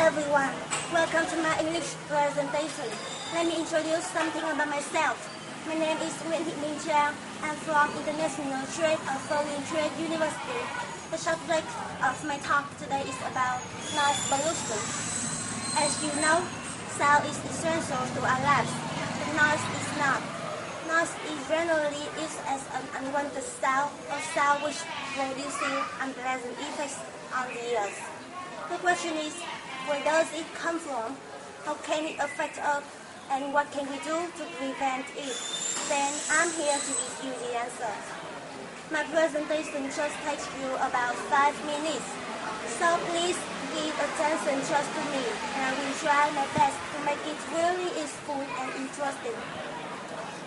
everyone, welcome to my English presentation. Let me introduce something about myself. My name is Minh, Trang. I'm from International Trade of Foreign Trade University. The subject of my talk today is about noise pollution. As you know, sound is essential to our lives, but noise is not. Noise is generally used as an unwanted sound or sound which produces unpleasant effects on the ears. The question is, where does it come from? How can it affect us? And what can we do to prevent it? Then I'm here to give you the answer. My presentation just takes you about 5 minutes. So please give attention just to me, and I will try my best to make it really useful and interesting.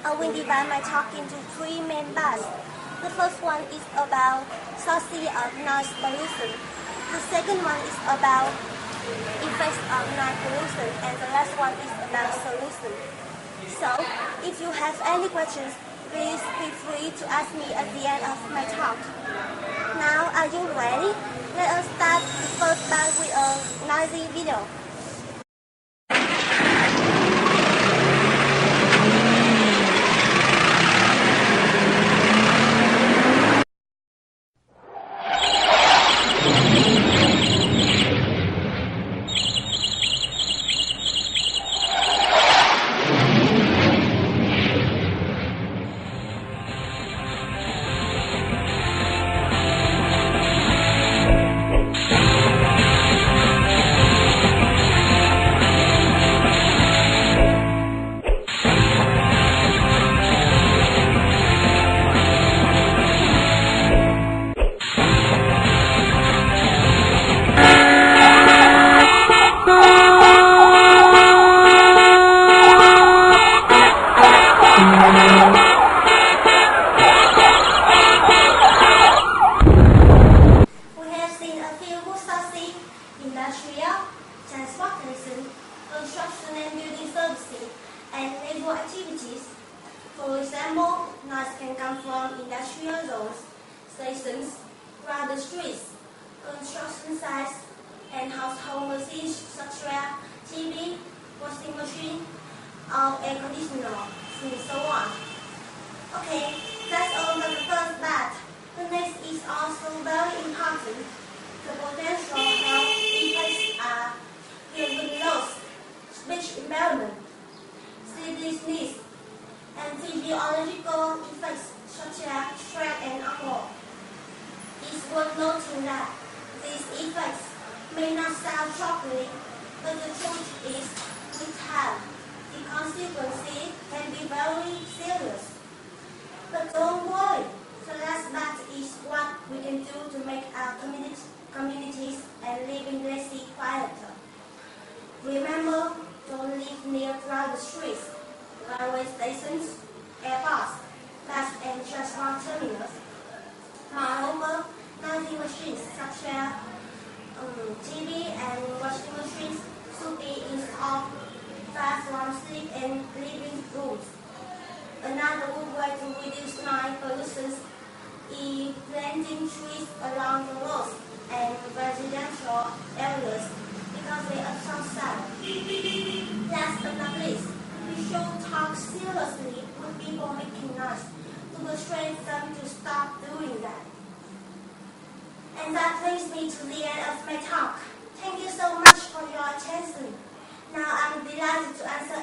I will divide my talk into 3 main parts. The first one is about sources of noise pollution. The second one is about effects of noise pollution, and the last one is about solution. So, if you have any questions, please feel free to ask me at the end of my talk. Now, are you ready? Let us start the first part with a noisy video. Industrial, transportation, construction and building services, and naval activities. For example, noise can come from industrial zones, stations, crowded streets, construction sites, and household machines such as TV, washing machine, or air conditioner, and so on. Okay, that's all for the first part. The next is also very important. The potential health effects are hearing loss, speech impairment, sleeplessness, and physiological effects such as stress and anger. It's worth noting that these effects may not sound shocking, but the truth is, with time, the consequences can be very serious. But don't worry, the last part is what we can do to make our communities and living places quieter. Remember, don't live near crowded streets, railway stations, airports, bus and transport terminals. Moreover, noisy machines such as TV and washing machines should be installed far from sleep and living rooms. Another good way to reduce noise pollution is planting trees along the roads and residential areas because they absorb sound. Last but not least, we should talk seriously with people making noise to persuade them to stop doing that. And that brings me to the end of my talk. Thank you so much for your attention. Now I'm delighted to answer